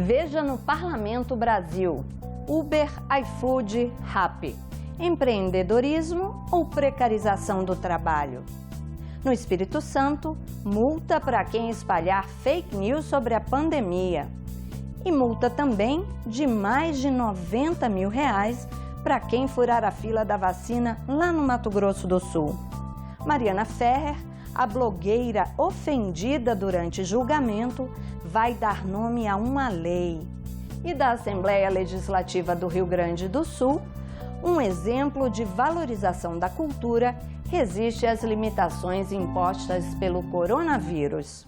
Veja no Parlamento Brasil, Uber, iFood, Rappi. Empreendedorismo ou precarização do trabalho? No Espírito Santo, multa para quem espalhar fake news sobre a pandemia. E multa também de mais de R$90 mil para quem furar a fila da vacina lá no Mato Grosso do Sul. Mariana Ferrer, a blogueira ofendida durante julgamento, vai dar nome a uma lei. E da Assembleia Legislativa do Rio Grande do Sul, um exemplo de valorização da cultura resiste às limitações impostas pelo coronavírus.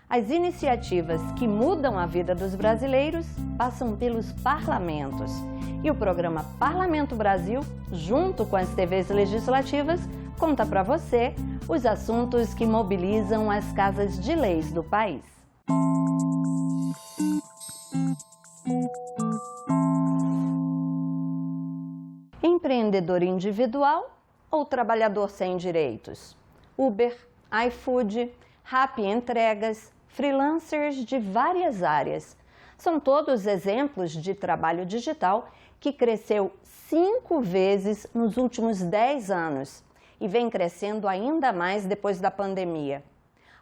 As iniciativas que mudam a vida dos brasileiros passam pelos parlamentos. E o programa Parlamento Brasil, junto com as TVs legislativas, conta para você os assuntos que mobilizam as casas de leis do país. Empreendedor individual ou trabalhador sem direitos? Uber, iFood, Rappi Entregas, freelancers de várias áreas. São todos exemplos de trabalho digital que cresceu 5 vezes nos últimos 10 anos e vem crescendo ainda mais depois da pandemia.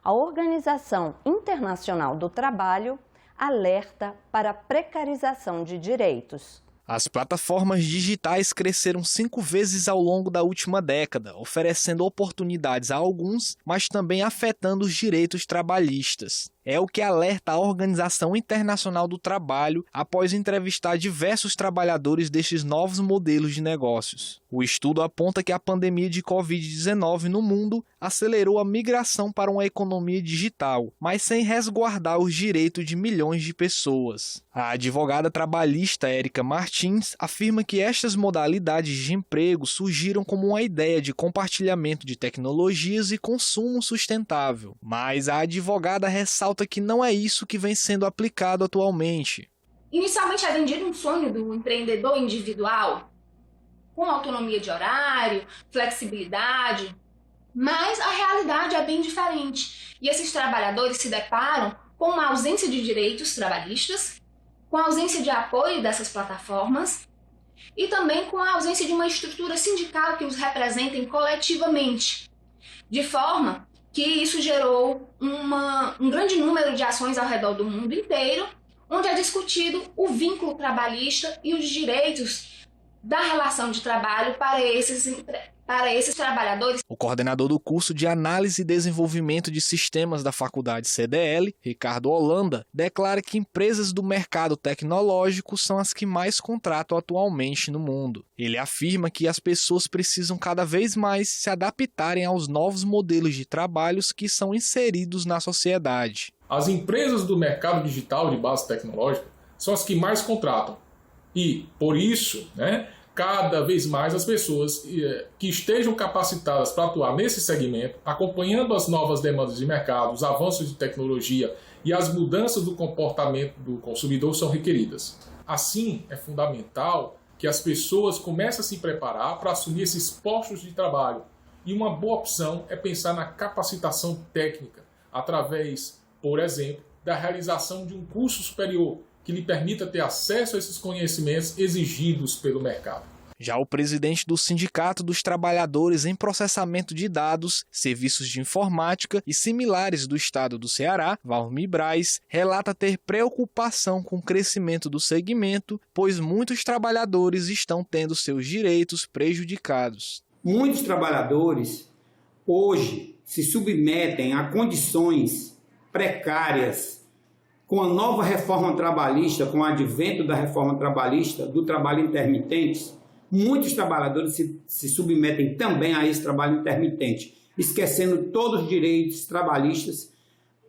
A Organização Internacional do Trabalho alerta para a precarização de direitos. As plataformas digitais cresceram 5 vezes ao longo da última década, oferecendo oportunidades a alguns, mas também afetando os direitos trabalhistas. É o que alerta a Organização Internacional do Trabalho após entrevistar diversos trabalhadores destes novos modelos de negócios. O estudo aponta que a pandemia de Covid-19 no mundo acelerou a migração para uma economia digital, mas sem resguardar os direitos de milhões de pessoas. A advogada trabalhista Érica Martins afirma que estas modalidades de emprego surgiram como uma ideia de compartilhamento de tecnologias e consumo sustentável, mas a advogada ressalta que não é isso que vem sendo aplicado atualmente. Inicialmente é vendido um sonho do empreendedor individual, com autonomia de horário, flexibilidade, mas a realidade é bem diferente. E esses trabalhadores se deparam com uma ausência de direitos trabalhistas, com a ausência de apoio dessas plataformas e também com a ausência de uma estrutura sindical que os representem coletivamente, de forma que isso gerou um grande número de ações ao redor do mundo inteiro, onde é discutido o vínculo trabalhista e os direitos da relação de trabalho para esses trabalhadores. O coordenador do curso de Análise e Desenvolvimento de Sistemas da Faculdade CDL, Ricardo Holanda, declara que empresas do mercado tecnológico são as que mais contratam atualmente no mundo. Ele afirma que as pessoas precisam cada vez mais se adaptarem aos novos modelos de trabalhos que são inseridos na sociedade. As empresas do mercado digital de base tecnológica são as que mais contratam. E, por isso, cada vez mais as pessoas que estejam capacitadas para atuar nesse segmento, acompanhando as novas demandas de mercado, os avanços de tecnologia e as mudanças do comportamento do consumidor são requeridas. Assim, é fundamental que as pessoas comecem a se preparar para assumir esses postos de trabalho. E uma boa opção é pensar na capacitação técnica, através, por exemplo, da realização de um curso superior, que lhe permita ter acesso a esses conhecimentos exigidos pelo mercado. Já o presidente do Sindicato dos Trabalhadores em Processamento de Dados, Serviços de Informática e similares do Estado do Ceará, Valmir Braz, relata ter preocupação com o crescimento do segmento, pois muitos trabalhadores estão tendo seus direitos prejudicados. Muitos trabalhadores hoje se submetem a condições precárias. Com a nova reforma trabalhista, com o advento da reforma trabalhista, do trabalho intermitente, muitos trabalhadores se submetem também a esse trabalho intermitente, esquecendo todos os direitos trabalhistas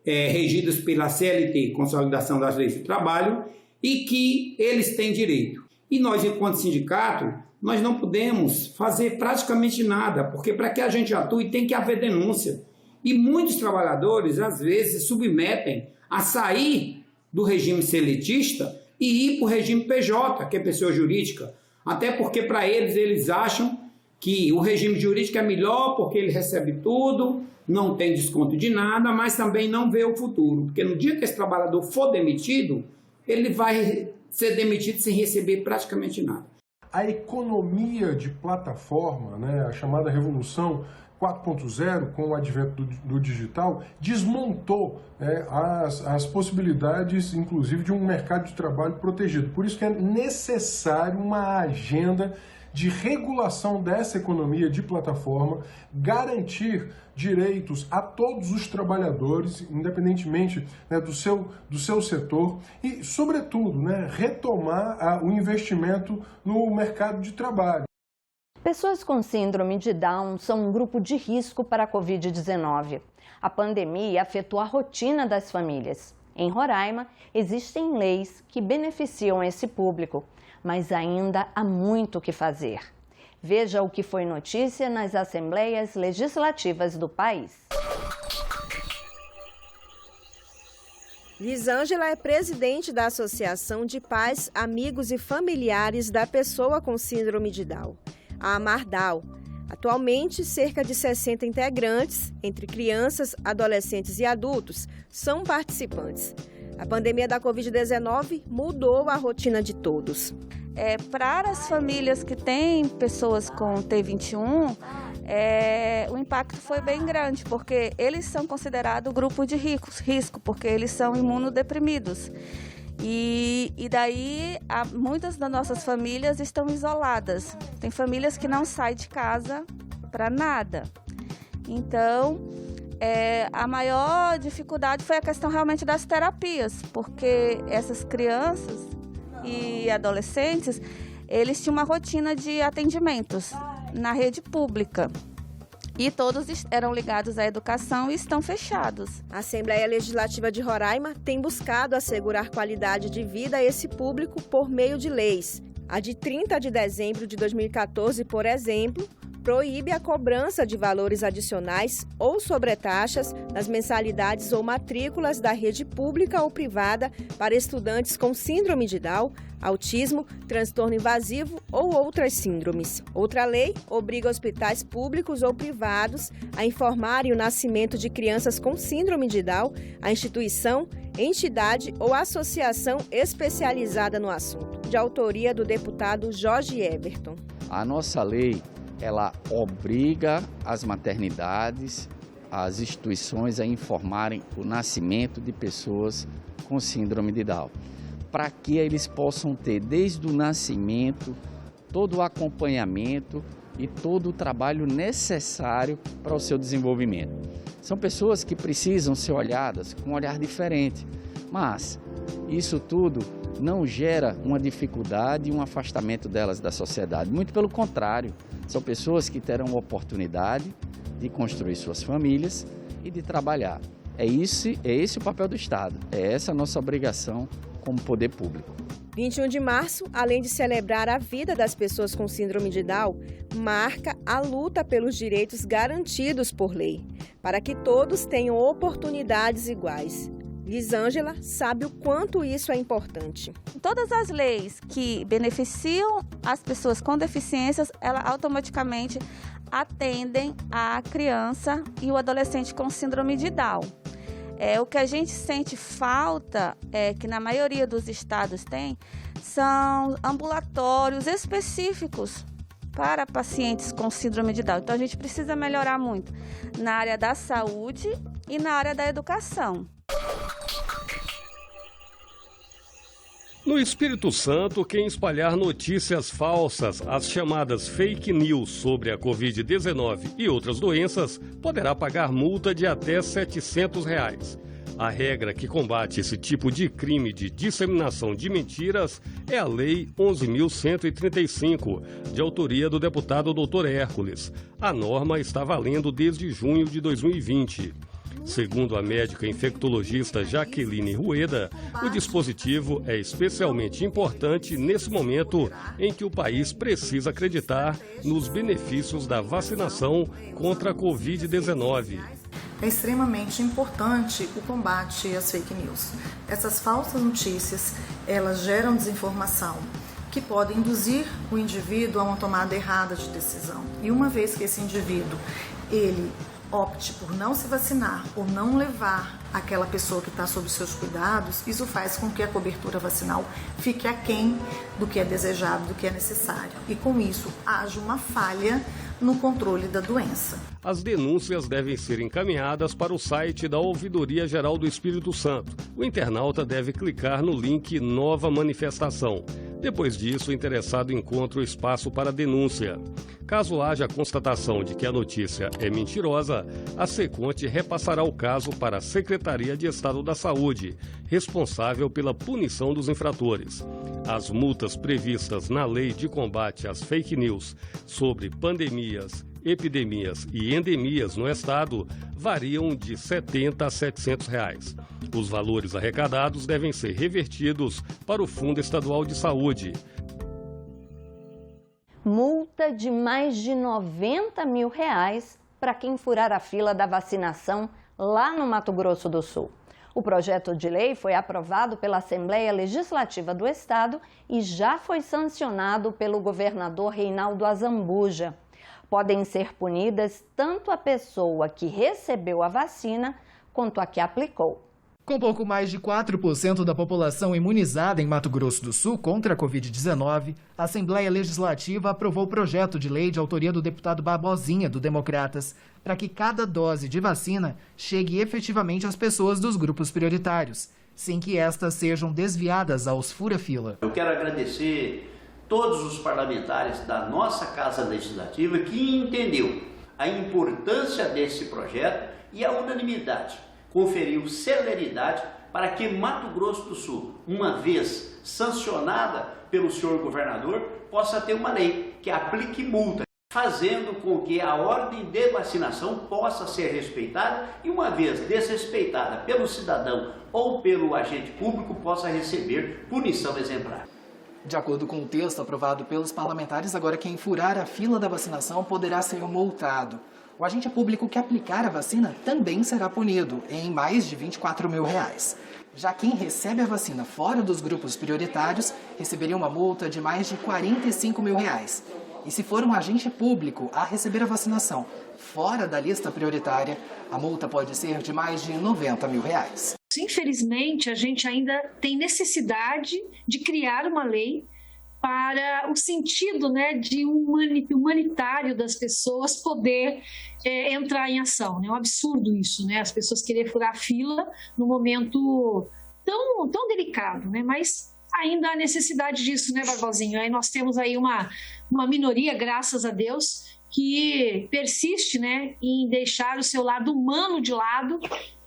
regidos pela CLT, Consolidação das Leis do Trabalho, e que eles têm direito. E nós, enquanto sindicato, nós não podemos fazer praticamente nada, porque para que a gente atue tem que haver denúncia. E muitos trabalhadores, às vezes, se submetem a sair do regime seletista e ir para o regime PJ, que é pessoa jurídica, Até porque para eles acham que o regime jurídico é melhor porque ele recebe tudo, não tem desconto de nada, mas também não vê o futuro. Porque no dia que esse trabalhador for demitido, ele vai ser demitido sem receber praticamente nada. A economia de plataforma, né, a chamada Revolução 4.0, com o advento do digital, desmontou as possibilidades, inclusive, de um mercado de trabalho protegido. Por isso que é necessário uma agenda de regulação dessa economia de plataforma, garantir direitos a todos os trabalhadores, independentemente, né, do seu setor, e, sobretudo, né, retomar o investimento no mercado de trabalho. Pessoas com síndrome de Down são um grupo de risco para a Covid-19. A pandemia afetou a rotina das famílias. Em Roraima, existem leis que beneficiam esse público, mas ainda há muito o que fazer. Veja o que foi notícia nas assembleias legislativas do país. Lisângela é presidente da Associação de Pais, Amigos e Familiares da Pessoa com Síndrome de Down, a Amardal. Atualmente, cerca de 60 integrantes, entre crianças, adolescentes e adultos, são participantes. A pandemia da Covid-19 mudou a rotina de todos. Para as famílias que têm pessoas com T21, o impacto foi bem grande, porque eles são considerados grupo de risco, porque eles são imunodeprimidos. E daí, muitas das nossas famílias estão isoladas. Tem famílias que não saem de casa para nada. Então, a maior dificuldade foi a questão realmente das terapias, porque essas crianças e adolescentes, eles tinham uma rotina de atendimentos na rede pública. E todos eram ligados à educação e estão fechados. A Assembleia Legislativa de Roraima tem buscado assegurar qualidade de vida a esse público por meio de leis. A de 30 de dezembro de 2014, por exemplo, proíbe a cobrança de valores adicionais ou sobretaxas nas mensalidades ou matrículas da rede pública ou privada para estudantes com síndrome de Down, autismo, transtorno invasivo ou outras síndromes. Outra lei obriga hospitais públicos ou privados a informarem o nascimento de crianças com síndrome de Down à instituição, entidade ou associação especializada no assunto, de autoria do deputado Jorge Everton. A nossa lei, ela obriga as maternidades, as instituições a informarem o nascimento de pessoas com síndrome de Down, para que eles possam ter, desde o nascimento, todo o acompanhamento e todo o trabalho necessário para o seu desenvolvimento. São pessoas que precisam ser olhadas com um olhar diferente, mas isso tudo não gera uma dificuldade e um afastamento delas da sociedade. Muito pelo contrário, são pessoas que terão oportunidade de construir suas famílias e de trabalhar. É esse o papel do Estado, é essa a nossa obrigação como poder público. 21 de março, além de celebrar a vida das pessoas com síndrome de Down, marca a luta pelos direitos garantidos por lei, para que todos tenham oportunidades iguais. Lisângela sabe o quanto isso é importante. Todas as leis que beneficiam as pessoas com deficiências, elas automaticamente atendem a criança e o adolescente com síndrome de Down. O que a gente sente falta, que na maioria dos estados tem, são ambulatórios específicos para pacientes com síndrome de Down. Então a gente precisa melhorar muito na área da saúde e na área da educação. No Espírito Santo, quem espalhar notícias falsas, as chamadas fake news sobre a Covid-19 e outras doenças, poderá pagar multa de até R$ 700. A regra que combate esse tipo de crime de disseminação de mentiras é a Lei 11.135, de autoria do deputado Dr. Hércules. A norma está valendo desde junho de 2020. Segundo a médica infectologista Jaqueline Rueda, o dispositivo é especialmente importante nesse momento em que o país precisa acreditar nos benefícios da vacinação contra a Covid-19. É extremamente importante o combate às fake news. Essas falsas notícias, elas geram desinformação que podem induzir o indivíduo a uma tomada errada de decisão. E uma vez que esse indivíduo ele opte por não se vacinar ou não levar aquela pessoa que está sob seus cuidados, isso faz com que a cobertura vacinal fique aquém do que é desejado, do que é necessário. E com isso, haja uma falha no controle da doença. As denúncias devem ser encaminhadas para o site da Ouvidoria Geral do Espírito Santo. O internauta deve clicar no link Nova Manifestação. Depois disso, o interessado encontra o espaço para denúncia. Caso haja constatação de que a notícia é mentirosa, a Seconte repassará o caso para a Secretaria de Estado da Saúde, responsável pela punição dos infratores. As multas previstas na Lei de Combate às Fake News sobre pandemias, epidemias e endemias no Estado variam de R$ 70 a R$ 700. Os valores arrecadados devem ser revertidos para o Fundo Estadual de Saúde. Multa de mais de R$ 90 mil para quem furar a fila da vacinação lá no Mato Grosso do Sul. O projeto de lei foi aprovado pela Assembleia Legislativa do Estado e já foi sancionado pelo governador Reinaldo Azambuja. Podem ser punidas tanto a pessoa que recebeu a vacina quanto a que aplicou. Com pouco mais de 4% da população imunizada em Mato Grosso do Sul contra a Covid-19, a Assembleia Legislativa aprovou o projeto de lei de autoria do deputado Barbosinha, do Democratas, para que cada dose de vacina chegue efetivamente às pessoas dos grupos prioritários, sem que estas sejam desviadas aos fura-fila. Eu quero agradecer todos os parlamentares da nossa Casa Legislativa que entendeu a importância desse projeto e a unanimidade conferiu celeridade para que Mato Grosso do Sul, uma vez sancionada pelo senhor governador, possa ter uma lei que aplique multa, fazendo com que a ordem de vacinação possa ser respeitada e, uma vez desrespeitada pelo cidadão ou pelo agente público, possa receber punição exemplar. De acordo com o texto aprovado pelos parlamentares, agora quem furar a fila da vacinação poderá ser multado. O agente público que aplicar a vacina também será punido em mais de R$ 24 mil. Já quem recebe a vacina fora dos grupos prioritários receberia uma multa de mais de R$ 45 mil. E se for um agente público a receber a vacinação fora da lista prioritária, a multa pode ser de mais de R$ 90 mil. Infelizmente, a gente ainda tem necessidade de criar uma lei para o sentido, de humanitário das pessoas poder entrar em ação. É um absurdo isso, as pessoas quererem furar a fila num momento tão delicado, mas ainda há necessidade disso, Barbosinho? Aí nós temos aí uma minoria, graças a Deus, que persiste em deixar o seu lado humano de lado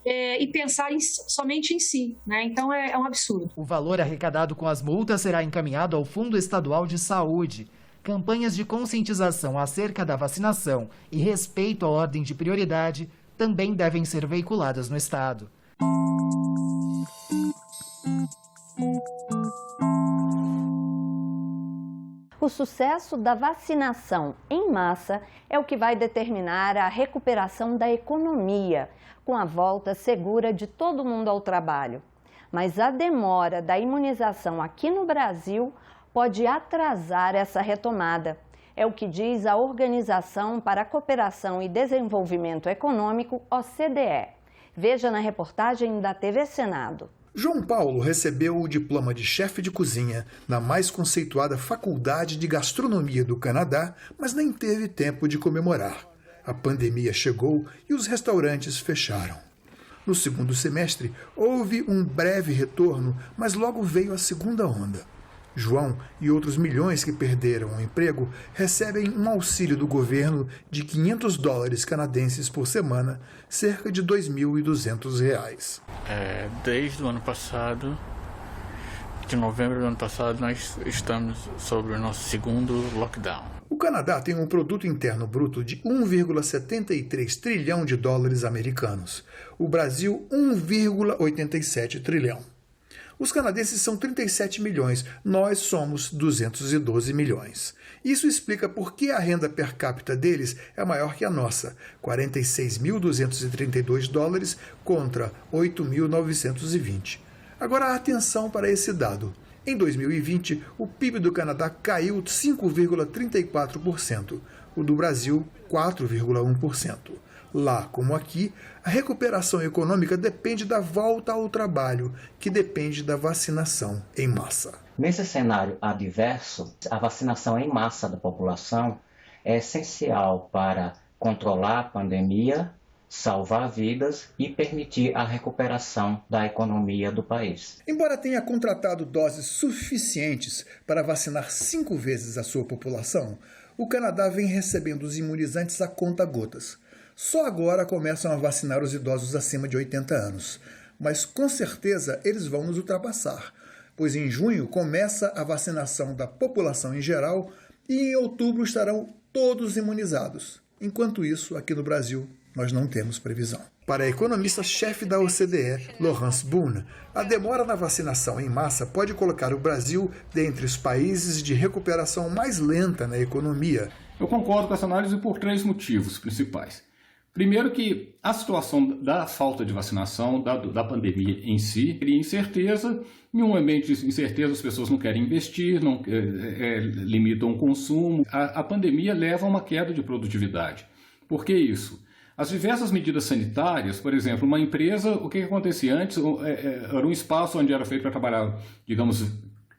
e pensar somente em si, Então é um absurdo. O valor arrecadado com as multas será encaminhado ao Fundo Estadual de Saúde. Campanhas de conscientização acerca da vacinação e respeito à ordem de prioridade também devem ser veiculadas no estado. O sucesso da vacinação em massa é o que vai determinar a recuperação da economia, com a volta segura de todo mundo ao trabalho. Mas a demora da imunização aqui no Brasil pode atrasar essa retomada. É o que diz a Organização para a Cooperação e Desenvolvimento Econômico, OCDE. Veja na reportagem da TV Senado. João Paulo recebeu o diploma de chefe de cozinha na mais conceituada Faculdade de Gastronomia do Canadá, mas nem teve tempo de comemorar. A pandemia chegou e os restaurantes fecharam. No segundo semestre, houve um breve retorno, mas logo veio a segunda onda. João e outros milhões que perderam o emprego recebem um auxílio do governo de $500 canadenses por semana, cerca de R$ 2.200. Desde o ano passado, de novembro do ano passado, nós estamos sobre o nosso segundo lockdown. O Canadá tem um produto interno bruto de 1,73 trilhão de dólares americanos. O Brasil, 1,87 trilhão. Os canadenses são 37 milhões, nós somos 212 milhões. Isso explica por que a renda per capita deles é maior que a nossa, 46.232 dólares contra 8.920. Agora, atenção para esse dado. Em 2020, o PIB do Canadá caiu 5,34%, o do Brasil 4,1%. Lá, como aqui, a recuperação econômica depende da volta ao trabalho, que depende da vacinação em massa. Nesse cenário adverso, a vacinação em massa da população é essencial para controlar a pandemia, salvar vidas e permitir a recuperação da economia do país. Embora tenha contratado doses suficientes para vacinar 5 vezes a sua população, o Canadá vem recebendo os imunizantes a conta-gotas. Só agora começam a vacinar os idosos acima de 80 anos. Mas com certeza eles vão nos ultrapassar, pois em junho começa a vacinação da população em geral e em outubro estarão todos imunizados. Enquanto isso, aqui no Brasil, nós não temos previsão. Para a economista-chefe da OCDE, Laurence Boone, a demora na vacinação em massa pode colocar o Brasil dentre os países de recuperação mais lenta na economia. Eu concordo com essa análise por 3 motivos principais. Primeiro que a situação da falta de vacinação, da pandemia em si, cria incerteza. Em um ambiente de incerteza, as pessoas não querem investir, limitam o consumo. A pandemia leva a uma queda de produtividade. Por que isso? As diversas medidas sanitárias, por exemplo, uma empresa, o que acontecia antes? Era um espaço onde era feito para trabalhar, digamos,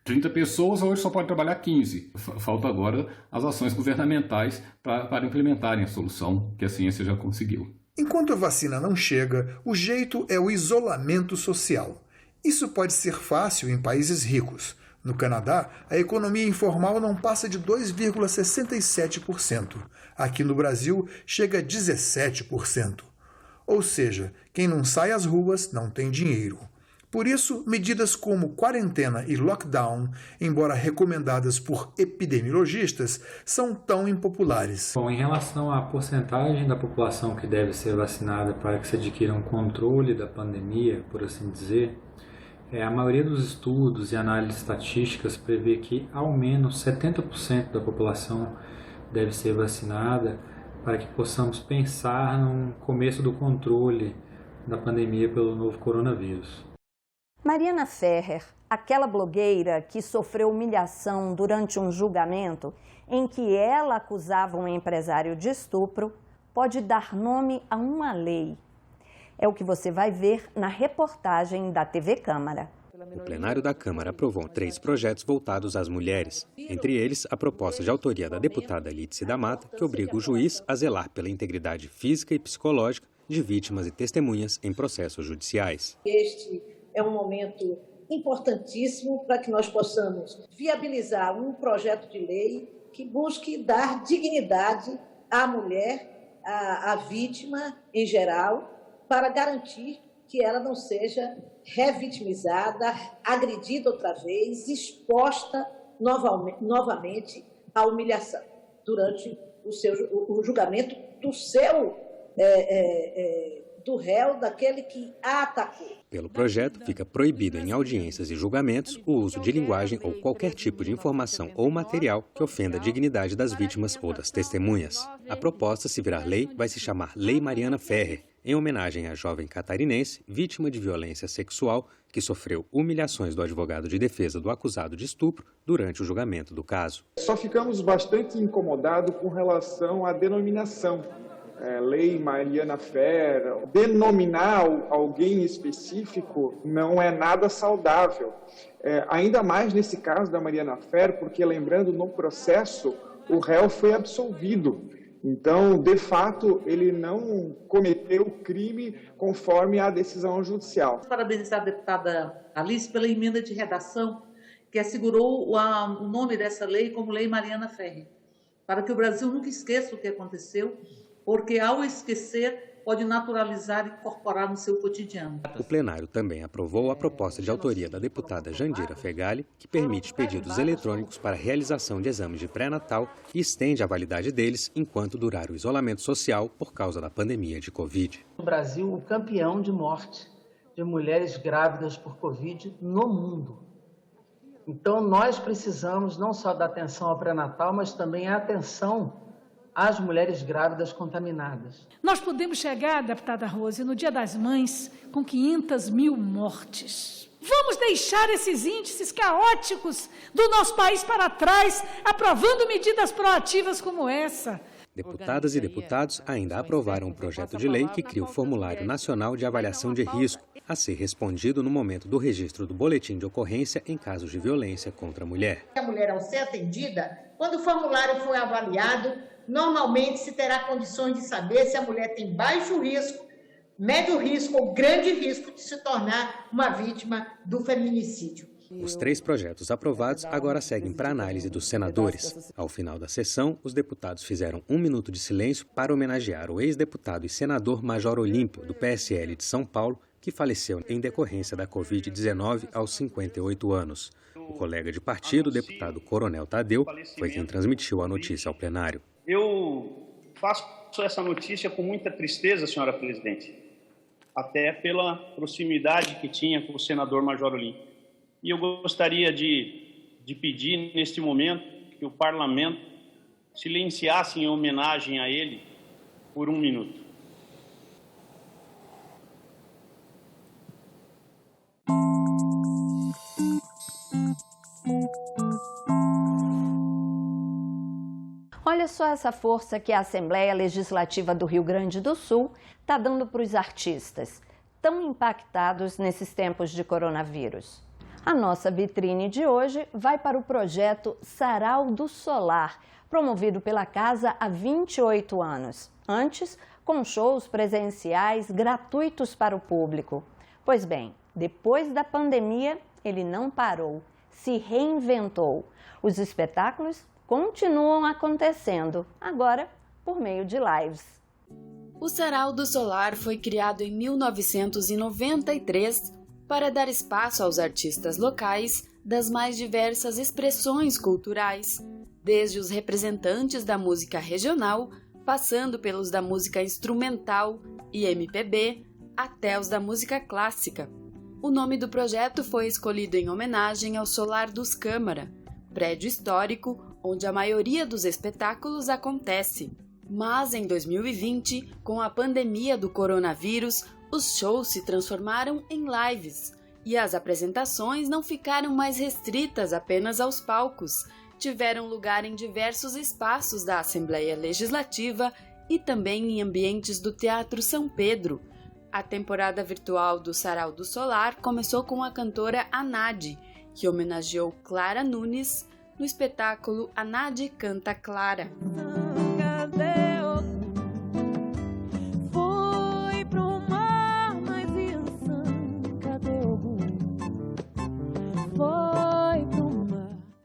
30 pessoas, hoje só pode trabalhar 15. Falta agora as ações governamentais para implementarem a solução que a ciência já conseguiu. Enquanto a vacina não chega, o jeito é o isolamento social. Isso pode ser fácil em países ricos. No Canadá, a economia informal não passa de 2,67%. Aqui no Brasil, chega a 17%. Ou seja, quem não sai às ruas não tem dinheiro. Por isso, medidas como quarentena e lockdown, embora recomendadas por epidemiologistas, são tão impopulares. Bom, em relação à porcentagem da população que deve ser vacinada para que se adquira um controle da pandemia, por assim dizer, a maioria dos estudos e análises estatísticas prevê que ao menos 70% da população deve ser vacinada para que possamos pensar no começo do controle da pandemia pelo novo coronavírus. Mariana Ferrer, aquela blogueira que sofreu humilhação durante um julgamento em que ela acusava um empresário de estupro, pode dar nome a uma lei. É o que você vai ver na reportagem da TV Câmara. O plenário da Câmara aprovou 3 projetos voltados às mulheres. Entre eles, a proposta de autoria da deputada Lídice da Mata, que obriga o juiz a zelar pela integridade física e psicológica de vítimas e testemunhas em processos judiciais. Este é um momento importantíssimo para que nós possamos viabilizar um projeto de lei que busque dar dignidade à mulher, à vítima em geral, para garantir que ela não seja revitimizada, agredida outra vez, exposta novamente à humilhação durante o julgamento do réu, daquele que a atacou. Pelo projeto, fica proibido em audiências e julgamentos o uso de linguagem ou qualquer tipo de informação ou material que ofenda a dignidade das vítimas ou das testemunhas. A proposta, se virar lei, vai se chamar Lei Mariana Ferrer, em homenagem à jovem catarinense vítima de violência sexual que sofreu humilhações do advogado de defesa do acusado de estupro durante o julgamento do caso. Só ficamos bastante incomodados com relação à denominação. Lei Mariana Ferrer, denominar alguém específico não é nada saudável. Ainda mais nesse caso da Mariana Ferrer, porque, lembrando, no processo, o réu foi absolvido. Então, de fato, ele não cometeu crime conforme a decisão judicial. Parabenizar a deputada Alice pela emenda de redação que assegurou o nome dessa lei como Lei Mariana Ferrer, para que o Brasil nunca esqueça o que aconteceu, porque ao esquecer pode naturalizar e incorporar no seu cotidiano. O plenário também aprovou a proposta de autoria da deputada Jandira Fegali, que permite pedidos eletrônicos para a realização de exames de pré-natal e estende a validade deles enquanto durar o isolamento social por causa da pandemia de Covid. O Brasil, o campeão de morte de mulheres grávidas por Covid no mundo. Então, nós precisamos não só da atenção ao pré-natal, mas também a atenção às mulheres grávidas contaminadas. Nós podemos chegar, deputada Rose, no Dia das Mães, com 500 mil mortes. Vamos deixar esses índices caóticos do nosso país para trás, aprovando medidas proativas como essa. Deputadas e deputados ainda aprovaram um projeto de lei que cria o Formulário Nacional de Avaliação de Risco, a ser respondido no momento do registro do boletim de ocorrência em casos de violência contra a mulher. A mulher, ao ser atendida, quando o formulário for avaliado, normalmente se terá condições de saber se a mulher tem baixo risco, médio risco ou grande risco de se tornar uma vítima do feminicídio. Os 3 projetos aprovados agora seguem para análise dos senadores. Ao final da sessão, os deputados fizeram 1 minuto de silêncio para homenagear o ex-deputado e senador Major Olímpio, do PSL de São Paulo, que faleceu em decorrência da Covid-19 aos 58 anos. O colega de partido, o deputado Coronel Tadeu, foi quem transmitiu a notícia ao plenário. Eu faço essa notícia com muita tristeza, senhora presidente, até pela proximidade que tinha com o senador Major Olímpio. E eu gostaria de pedir, neste momento, que o parlamento silenciasse em homenagem a ele por 1 minuto. Olha só essa força que a Assembleia Legislativa do Rio Grande do Sul está dando para os artistas, tão impactados nesses tempos de coronavírus. A nossa vitrine de hoje vai para o projeto Sarau do Solar, promovido pela Casa há 28 anos. Antes, com shows presenciais gratuitos para o público. Pois bem, depois da pandemia, ele não parou, se reinventou. Os espetáculos continuam acontecendo, agora por meio de lives. O Sarau do Solar foi criado em 1993 para dar espaço aos artistas locais das mais diversas expressões culturais, desde os representantes da música regional, passando pelos da música instrumental e MPB, até os da música clássica. O nome do projeto foi escolhido em homenagem ao Solar dos Câmara, prédio histórico onde a maioria dos espetáculos acontece. Mas em 2020, com a pandemia do coronavírus, os shows se transformaram em lives e as apresentações não ficaram mais restritas apenas aos palcos, tiveram lugar em diversos espaços da Assembleia Legislativa e também em ambientes do Teatro São Pedro. A temporada virtual do Sarau do Solar começou com a cantora Anade, que homenageou Clara Nunes no espetáculo Anade Canta Clara.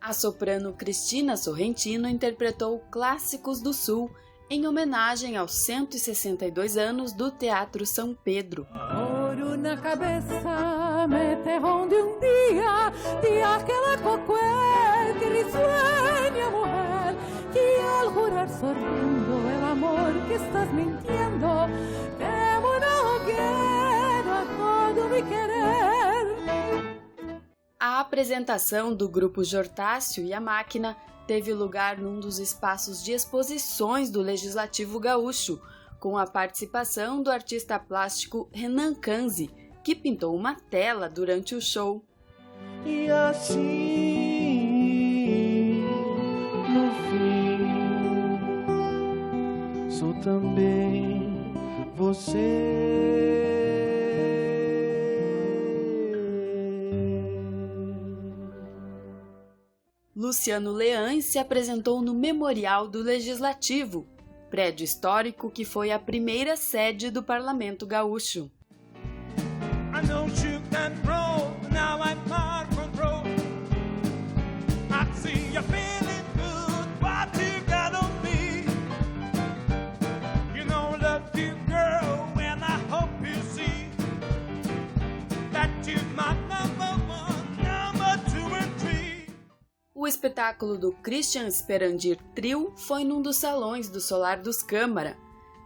A soprano Cristina Sorrentino interpretou Clássicos do Sul, em homenagem aos 162 anos do Teatro São Pedro. Ouro na cabeça, me terrão de dia que la coquel que risueña mujer, que al jurar sorrindo el amor que estás mintiendo, quemo na hoguera todo me querer. A apresentação do grupo Jortácio e a Máquina teve lugar num dos espaços de exposições do Legislativo Gaúcho, com a participação do artista plástico Renan Kanzi, que pintou uma tela durante o show. E assim, no fim, sou também você. Luciano Leães se apresentou no Memorial do Legislativo, prédio histórico que foi a primeira sede do Parlamento Gaúcho. O espetáculo do Christian Sperandir Trio foi num dos salões do Solar dos Câmara.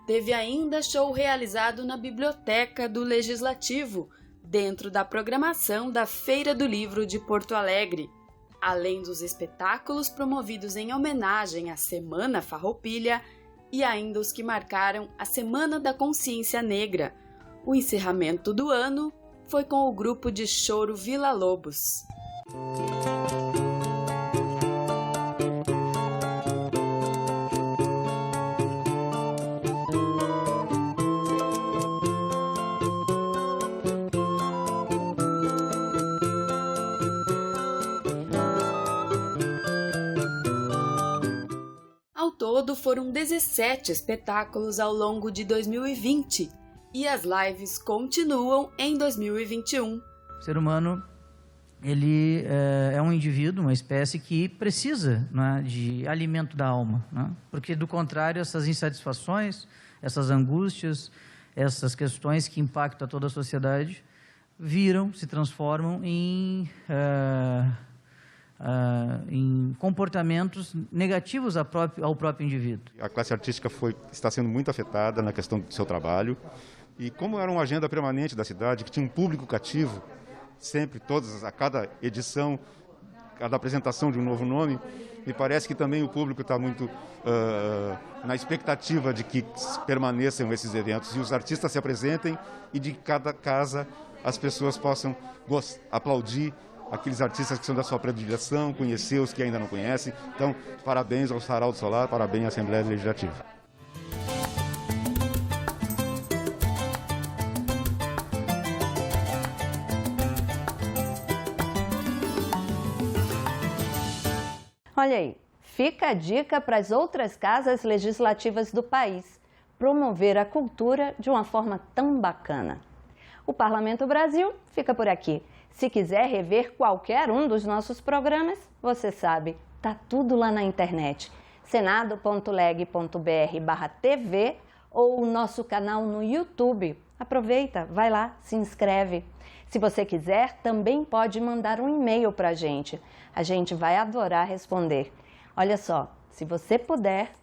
Teve ainda show realizado na Biblioteca do Legislativo, dentro da programação da Feira do Livro de Porto Alegre. Além dos espetáculos promovidos em homenagem à Semana Farroupilha e ainda os que marcaram a Semana da Consciência Negra, o encerramento do ano foi com o grupo de choro Vila Lobos. Ao todo, foram 17 espetáculos ao longo de 2020 e as lives continuam em 2021. O ser humano, ele é um indivíduo, uma espécie que precisa, né, de alimento da alma, né? Porque, do contrário, essas insatisfações, essas angústias, essas questões que impactam toda a sociedade, se transformam em comportamentos negativos ao próprio indivíduo. A classe artística está sendo muito afetada na questão do seu trabalho, e como era uma agenda permanente da cidade, que tinha um público cativo, sempre, a cada edição, cada apresentação de um novo nome, me parece que também o público está muito na expectativa de que permaneçam esses eventos e os artistas se apresentem e de cada casa as pessoas possam aplaudir aqueles artistas que são da sua predileção, conhecer os que ainda não conhecem. Então, parabéns ao Sarau do Solar, parabéns à Assembleia Legislativa. Olha aí, fica a dica para as outras casas legislativas do país promover a cultura de uma forma tão bacana. O Parlamento Brasil fica por aqui. Se quiser rever qualquer um dos nossos programas, você sabe, tá tudo lá na internet. senado.leg.br/tv ou o nosso canal no YouTube. Aproveita, vai lá, se inscreve. Se você quiser, também pode mandar um e-mail para a gente. A gente vai adorar responder. Olha só, se você puder,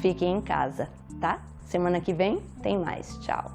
fique em casa, tá? Semana que vem tem mais. Tchau.